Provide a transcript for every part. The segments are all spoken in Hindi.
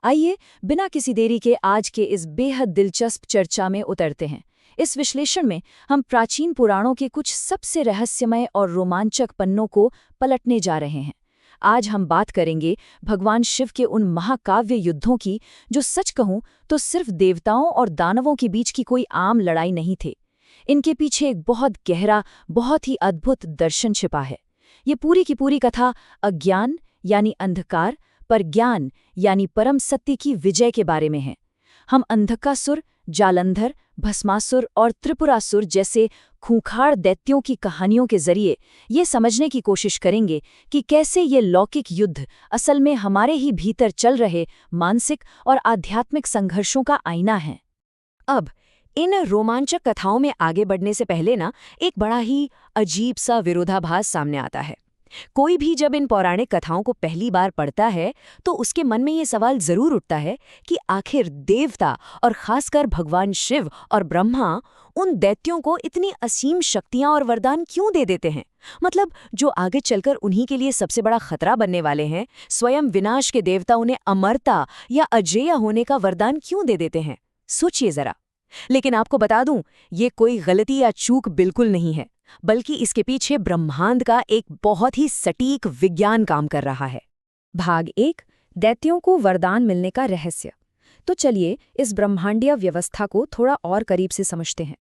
आइए बिना किसी देरी के आज के इस बेहद दिलचस्प चर्चा में उतरते हैं। इस विश्लेषण में हम प्राचीन पुराणों के कुछ सबसे रहस्यमय और रोमांचक पन्नों को पलटने जा रहे हैं। आज हम बात करेंगे भगवान शिव के उन महाकाव्य युद्धों की जो सच कहूं तो सिर्फ देवताओं और दानवों के बीच की कोई आम लड़ाई नहीं थे। इनके पीछे एक बहुत गहरा, बहुत ही अद्भुत दर्शन छिपा है। ये पूरी की पूरी कथा अज्ञान यानी अंधकार पर ज्ञान यानी परम सत्य की विजय के बारे में है। हम अंधकासुर, जालंधर, भस्मासुर और त्रिपुरासुर जैसे खूंखार दैत्यों की कहानियों के जरिए ये समझने की कोशिश करेंगे कि कैसे ये लौकिक युद्ध असल में हमारे ही भीतर चल रहे मानसिक और आध्यात्मिक संघर्षों का आईना है। अब इन रोमांचक कथाओं में आगे बढ़ने से पहले एक बड़ा ही अजीब सा विरोधाभास सामने आता है। कोई भी जब इन पौराणिक कथाओं को पहली बार पढ़ता है तो उसके मन में ये सवाल जरूर उठता है कि आखिर देवता और खासकर भगवान शिव और ब्रह्मा उन दैत्यों को इतनी असीम शक्तियां और वरदान क्यों दे देते हैं। मतलब जो आगे चलकर उन्हीं के लिए सबसे बड़ा खतरा बनने वाले हैं, स्वयं विनाश के देवता उन्हें अमरता या अजेय होने का वरदान क्यों दे देते हैं। सोचिए जरा। लेकिन आपको बता दूं, ये कोई गलती या चूक बिल्कुल नहीं है, बल्कि इसके पीछे ब्रह्मांड का एक बहुत ही सटीक विज्ञान काम कर रहा है। भाग 1, दैत्यों को वरदान मिलने का रहस्य। तो चलिए इस ब्रह्मांडीय व्यवस्था को थोड़ा और करीब से समझते हैं।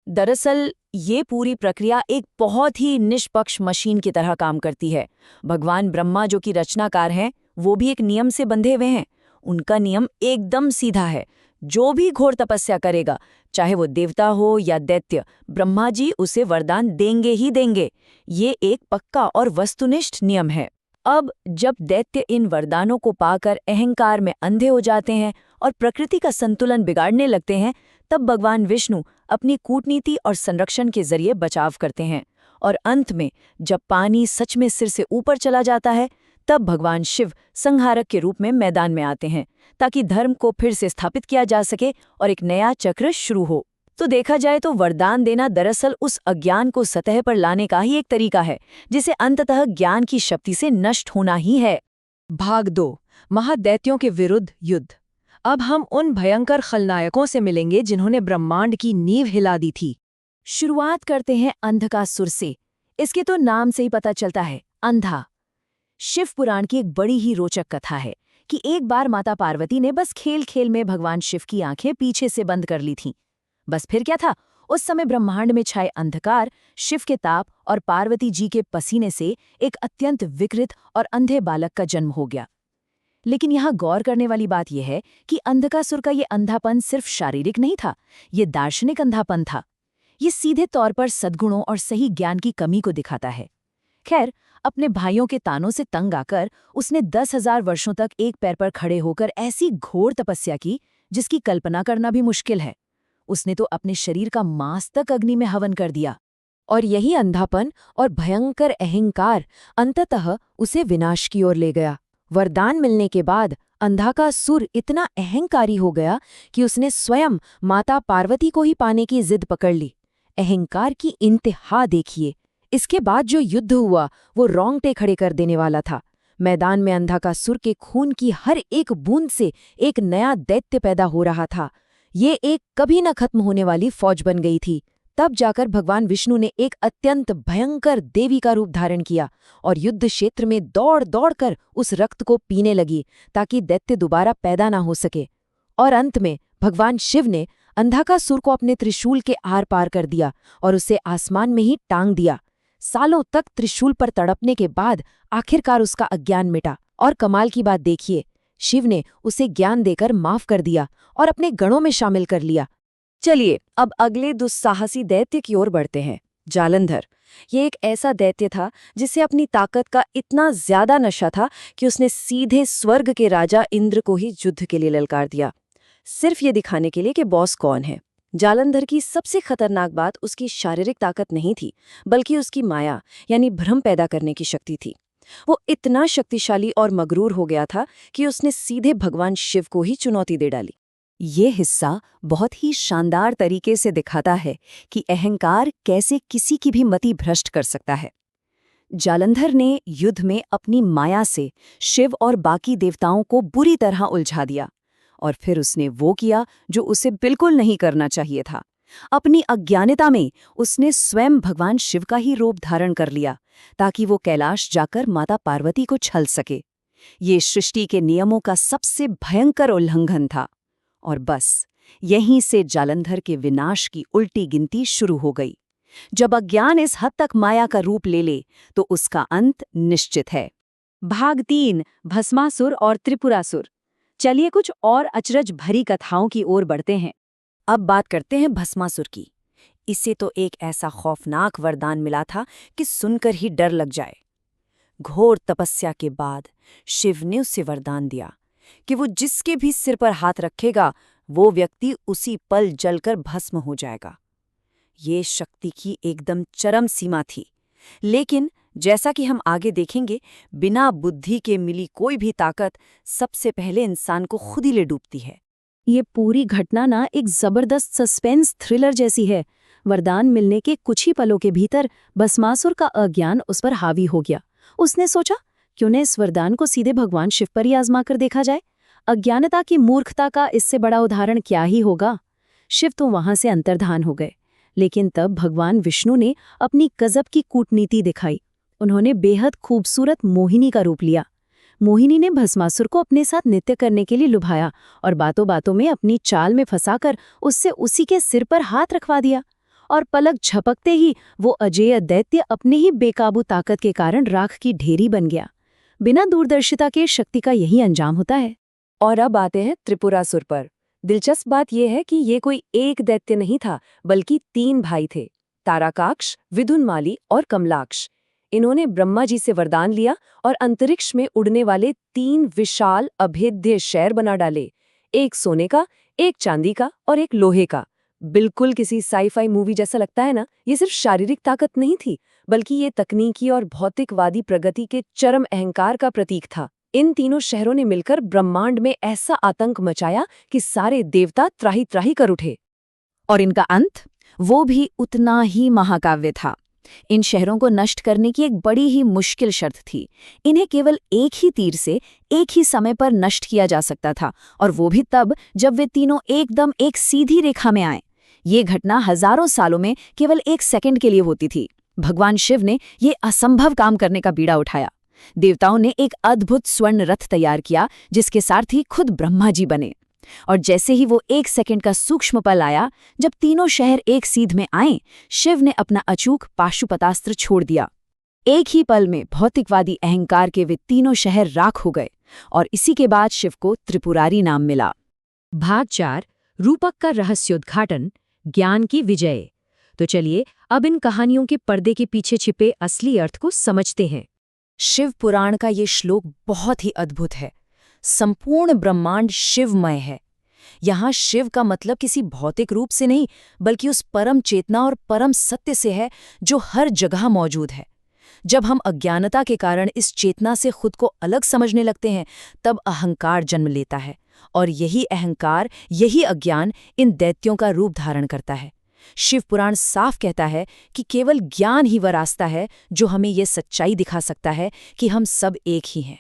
दरअसल ये पूरी प्रक्रिया एक बहुत ही निष्पक्ष मशीन की तरह काम करती है। भगवान ब्रह्मा जो कि रचनाकार हैं, वो भी एक नियम से बंधे हुए हैं। उनका नियम एकदम सीधा है। जो भी घोर तपस्या करेगा, चाहे वो देवता हो या दैत्य, ब्रह्मा जी उसे वरदान देंगे ही देंगे। ये एक पक्का और वस्तुनिष्ठ नियम है। अब जब दैत्य इन वरदानों को पाकर अहंकार में अंधे हो जाते हैं और प्रकृति का संतुलन बिगाड़ने लगते हैं, तब भगवान विष्णु अपनी कूटनीति और संरक्षण के जरिए बचाव करते हैं। और अंत में जब पानी सच में सिर से ऊपर चला जाता है, तब भगवान शिव संहारक के रूप में मैदान में आते हैं, ताकि धर्म को फिर से स्थापित किया जा सके और एक नया चक्र शुरू हो। तो देखा जाए तो वरदान देना दरअसल उस अज्ञान को सतह पर लाने का ही एक तरीका है, जिसे अंततः ज्ञान की शक्ति से नष्ट होना ही है। भाग 2, महादैत्यों के विरुद्ध युद्ध। अब हम उन भयंकर खलनायकों से मिलेंगे जिन्होंने ब्रह्मांड की नींव हिला दी थी। शुरुआत करते हैं अंधकासुर से। इसके तो नाम से ही पता चलता है, अंधा। शिव पुराण की एक बड़ी ही रोचक कथा है कि एक बार माता पार्वती ने बस खेल खेल में भगवान शिव की आंखें पीछे से बंद कर ली थीं। बस फिर क्या था, उस समय ब्रह्मांड में छाए अंधकार, शिव के ताप और पार्वती जी के पसीने से एक अत्यंत विकृत और अंधे बालक का जन्म हो गया। लेकिन यहाँ गौर करने वाली बात यह है कि अंधकासुर का ये अंधापन सिर्फ शारीरिक नहीं था, ये दार्शनिक अंधापन था। ये सीधे तौर पर सद्गुणों और सही ज्ञान की कमी को दिखाता है। खैर, अपने भाइयों के तानों से तंग आकर उसने 10,000 वर्षों तक एक पैर पर खड़े होकर ऐसी घोर तपस्या की जिसकी कल्पना करना भी मुश्किल है। उसने तो अपने शरीर का मांस तक अग्नि में हवन कर दिया। और यही अंधापन और भयंकर अहंकार अंततः उसे विनाश की ओर ले गया। वरदान मिलने के बाद अंधकासुर इतना अहंकारी हो गया कि उसने स्वयं माता पार्वती को ही पाने की जिद पकड़ ली। अहंकार की इंतहा देखिए। इसके बाद जो युद्ध हुआ वो रोंगटे खड़े कर देने वाला था। मैदान में अंधकासुर के खून की हर एक बूंद से एक नया दैत्य पैदा हो रहा था। ये एक कभी न खत्म होने वाली फौज बन गई थी। तब जाकर भगवान विष्णु ने एक अत्यंत भयंकर देवी का रूप धारण किया और युद्ध क्षेत्र में दौड़ दौड़ कर उस रक्त को पीने लगी, ताकि दैत्य दोबारा पैदा ना हो सके। और अंत में भगवान शिव ने अंधकासुर को अपने त्रिशूल के आर पार कर दिया और उसे आसमान में ही टांग दिया। सालों तक त्रिशूल पर तड़पने के बाद आखिरकार उसका अज्ञान मिटा। और कमाल की बात देखिए, शिव ने उसे ज्ञान देकर माफ कर दिया और अपने गणों में शामिल कर लिया। चलिए अब अगले दुस्साहसी दैत्य की ओर बढ़ते हैं, जालंधर। ये एक ऐसा दैत्य था जिसे अपनी ताकत का इतना ज्यादा नशा था कि उसने सीधे स्वर्ग के राजा इंद्र को ही युद्ध के लिए ललकार दिया, सिर्फ ये दिखाने के लिए कि बॉस कौन है। जालंधर की सबसे खतरनाक बात उसकी शारीरिक ताकत नहीं थी, बल्कि उसकी माया यानी भ्रम पैदा करने की शक्ति थी। वो इतना शक्तिशाली और मगरूर हो गया था कि उसने सीधे भगवान शिव को ही चुनौती दे डाली। ये हिस्सा बहुत ही शानदार तरीके से दिखाता है कि अहंकार कैसे किसी की भी मति भ्रष्ट कर सकता है। जालंधर ने युद्ध में अपनी माया से शिव और बाकी देवताओं को बुरी तरह उलझा दिया और फिर उसने वो किया जो उसे बिल्कुल नहीं करना चाहिए था। अपनी अज्ञानता में उसने स्वयं भगवान शिव का ही रूप धारण कर लिया ताकि वो कैलाश जाकर माता पार्वती को छल सके। ये सृष्टि के नियमों का सबसे भयंकर उल्लंघन था और बस यहीं से जालंधर के विनाश की उल्टी गिनती शुरू हो गई। जब अज्ञान इस हद तक माया का रूप ले ले तो उसका अंत निश्चित है। भाग 3 भस्मासुर और त्रिपुरासुर। चलिए कुछ और अचरज भरी कथाओं की ओर बढ़ते हैं। अब बात करते हैं भस्मासुर की। इसे तो एक ऐसा खौफनाक वरदान मिला था कि सुनकर ही डर लग जाए। घोर तपस्या के बाद शिव ने उसे वरदान दिया कि वो जिसके भी सिर पर हाथ रखेगा वो व्यक्ति उसी पल जलकर भस्म हो जाएगा। ये शक्ति की एकदम चरम सीमा थी, लेकिन जैसा कि हम आगे देखेंगे, बिना बुद्धि के मिली कोई भी ताकत सबसे पहले इंसान को खुद ही ले डूबती है। ये पूरी घटना ना एक जबरदस्त सस्पेंस थ्रिलर जैसी है। वरदान मिलने के कुछ ही पलों के भीतर भस्मासुर का अज्ञान उस पर हावी हो गया। उसने सोचा, क्यों न इस वरदान को सीधे भगवान शिव पर ही आजमा कर देखा जाए। अज्ञानता की मूर्खता का इससे बड़ा उदाहरण क्या ही होगा। शिव तो वहां से अंतर्धान हो गए, लेकिन तब भगवान विष्णु ने अपनी गजब की कूटनीति दिखाई। उन्होंने बेहद खूबसूरत मोहिनी का रूप लिया। मोहिनी ने भस्मासुर को अपने साथ नृत्य करने के लिए लुभाया और बातों बातों में अपनी चाल में फंसाकर उससे उसी के सिर पर हाथ रखवा दिया। और पलक झपकते ही वो अजेय दैत्य अपने ही बेकाबू ताकत के कारण राख की ढेरी बन गया। बिना दूरदर्शिता के शक्ति का यही अंजाम होता है। और अब आते हैं त्रिपुरासुर पर। दिलचस्प बात यह है कि ये कोई एक दैत्य नहीं था, बल्कि 3 भाई थे, ताराकाक्ष, विदुनमाली और कमलाक्ष। इन्होंने ब्रह्मा जी से वरदान लिया और अंतरिक्ष में उड़ने वाले 3 विशाल अभेद्य शहर बना डाले। एक सोने का, एक चांदी का और एक लोहे का। बिल्कुल किसी साईफाई मूवी जैसा लगता है ना। ये सिर्फ शारीरिक ताकत नहीं थी, बल्कि ये तकनीकी और भौतिकवादी प्रगति के चरम अहंकार का प्रतीक था। इन तीनों शहरों ने मिलकर ब्रह्मांड में ऐसा आतंक मचाया कि सारे देवता त्राही त्राही कर उठे। और इनका अंत वो भी उतना ही महाकाव्य था। इन शहरों को नष्ट करने की एक बड़ी ही मुश्किल शर्त थी। इन्हें केवल एक ही तीर से एक ही समय पर नष्ट किया जा सकता था, और वो भी तब जब वे तीनों एकदम एक सीधी रेखा में आए। ये घटना हजारों सालों में केवल 1 सेकंड के लिए होती थी। भगवान शिव ने ये असंभव काम करने का बीड़ा उठाया। देवताओं ने एक अद्भुत स्वर्ण रथ तैयार किया जिसके सारथी खुद ब्रह्मा जी बने। और जैसे ही वो 1 सेकंड का सूक्ष्म पल आया जब तीनों शहर एक सीध में आए, शिव ने अपना अचूक पाशुपतास्त्र छोड़ दिया। एक ही पल में भौतिकवादी अहंकार के वे तीनों शहर राख हो गए, और इसी के बाद शिव को त्रिपुरारी नाम मिला। भाग 4 रूपक का रहस्योद्घाटन, ज्ञान की विजय। तो चलिए अब इन कहानियों के पर्दे के पीछे छिपे असली अर्थ को समझते हैं। शिव पुराण का ये श्लोक बहुत ही अद्भुत है। संपूर्ण ब्रह्मांड शिवमय है। यहाँ शिव का मतलब किसी भौतिक रूप से नहीं, बल्कि उस परम चेतना और परम सत्य से है जो हर जगह मौजूद है। जब हम अज्ञानता के कारण इस चेतना से खुद को अलग समझने लगते हैं, तब अहंकार जन्म लेता है, और यही अहंकार, यही अज्ञान इन दैत्यों का रूप धारण करता है। शिव पुराण साफ कहता है कि केवल ज्ञान ही वह रास्ता है जो हमें ये सच्चाई दिखा सकता है कि हम सब एक ही हैं।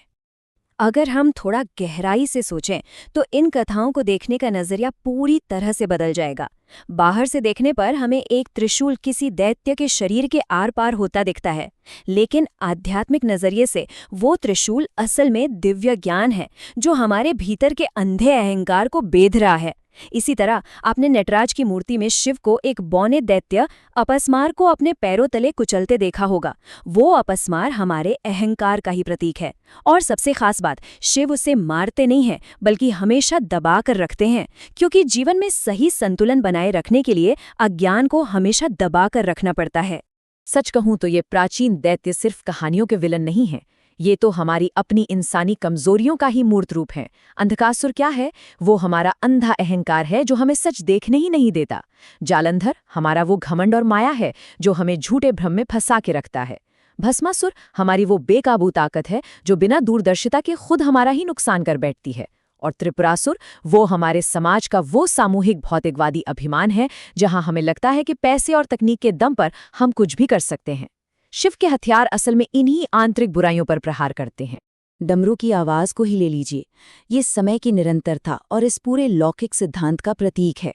अगर हम थोड़ा गहराई से सोचें तो इन कथाओं को देखने का नजरिया पूरी तरह से बदल जाएगा। बाहर से देखने पर हमें एक त्रिशूल किसी दैत्य के शरीर के आर पार होता दिखता है, लेकिन आध्यात्मिक नजरिए से वो त्रिशूल असल में दिव्य ज्ञान है जो हमारे भीतर के अंधे अहंकार को बेध रहा है। इसी तरह आपने नटराज की मूर्ति में शिव को एक बौने दैत्य अपस्मार को अपने पैरों तले कुचलते देखा होगा। वो अपस्मार हमारे अहंकार का ही प्रतीक है। और सबसे खास बात, शिव उसे मारते नहीं हैं, बल्कि हमेशा दबा कर रखते हैं, क्योंकि जीवन में सही संतुलन बनाए रखने के लिए अज्ञान को हमेशा दबा कर रखना पड़ता है। सच कहूं तो ये प्राचीन दैत्य सिर्फ कहानियों के विलन नहीं हैं। ये तो हमारी अपनी इंसानी कमजोरियों का ही मूर्त रूप है। अंधकासुर क्या है? वो हमारा अंधा अहंकार है जो हमें सच देखने ही नहीं देता। जालंधर हमारा वो घमंड और माया है जो हमें झूठे भ्रम में फंसा के रखता है। भस्मासुर हमारी वो बेकाबू ताकत है जो बिना दूरदर्शिता के खुद हमारा ही नुकसान कर बैठती है। और त्रिपुरासुर वो हमारे समाज का वो सामूहिक भौतिकवादी अभिमान है जहां हमें लगता है कि पैसे और तकनीक के दम पर हम कुछ भी कर सकते हैं। शिव के हथियार असल में इन्हीं आंतरिक बुराइयों पर प्रहार करते हैं। डमरू की आवाज को ही ले लीजिए, ये समय की निरंतरता और इस पूरे लौकिक सिद्धांत का प्रतीक है।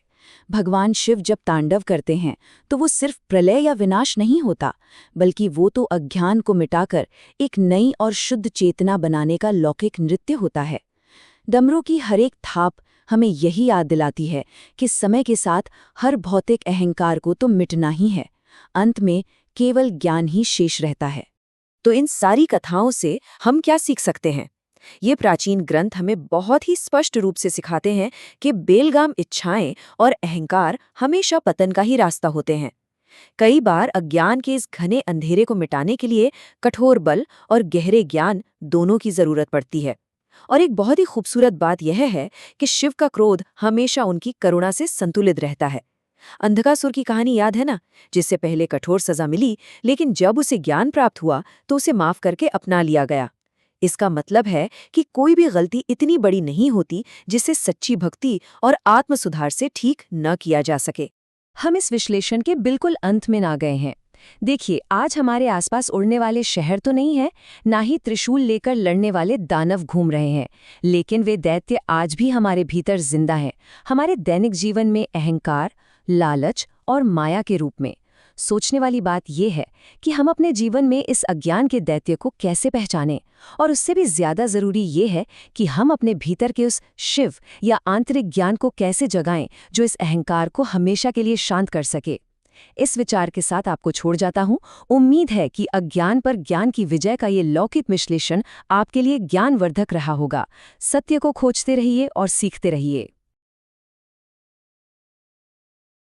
भगवान शिव जब तांडव करते हैं तो वो सिर्फ प्रलय या विनाश नहीं होता, बल्कि वो तो अज्ञान को मिटाकर एक नई और शुद्ध चेतना बनाने का लौकिक नृत्य होता है। डमरू की हर एक थाप हमें यही याद दिलाती है कि समय के साथ हर भौतिक अहंकार को तो मिटना ही है, अंत में केवल ज्ञान ही शेष रहता है। तो इन सारी कथाओं से हम क्या सीख सकते हैं? ये प्राचीन ग्रंथ हमें बहुत ही स्पष्ट रूप से सिखाते हैं कि बेलगाम इच्छाएं और अहंकार हमेशा पतन का ही रास्ता होते हैं। कई बार अज्ञान के इस घने अंधेरे को मिटाने के लिए कठोर बल और गहरे ज्ञान दोनों की जरूरत पड़ती है। और एक बहुत ही खूबसूरत बात यह है कि शिव का क्रोध हमेशा उनकी करुणा से संतुलित रहता है। अंधकासुर की कहानी याद है ना, जिससे पहले कठोर सजा मिली, लेकिन जब उसे ज्ञान प्राप्त हुआ तो उसे माफ करके अपना लिया गया। इसका मतलब है कि कोई भी गलती इतनी बड़ी नहीं होती जिसे सच्ची भक्ति और आत्म सुधार से ठीक न किया जा सके। हम इस विश्लेषण के बिल्कुल अंत में ना गए हैं। देखिए, आज हमारे आसपास उड़ने वाले शहर तो नहीं है, ना ही त्रिशूल लेकर लड़ने वाले दानव घूम रहे हैं, लेकिन वे दैत्य आज भी हमारे भीतर जिंदा हैं, हमारे दैनिक जीवन में अहंकार, लालच और माया के रूप में। सोचने वाली बात यह है कि हम अपने जीवन में इस अज्ञान के दैत्य को कैसे पहचानें, और उससे भी ज्यादा जरूरी ये है कि हम अपने भीतर के उस शिव या आंतरिक ज्ञान को कैसे जगाएं जो इस अहंकार को हमेशा के लिए शांत कर सके। इस विचार के साथ आपको छोड़ जाता हूं। उम्मीद है कि अज्ञान पर ज्ञान की विजय का ये लौकिक विश्लेषण आपके लिए ज्ञानवर्धक रहा होगा। सत्य को खोजते रहिए और सीखते रहिए।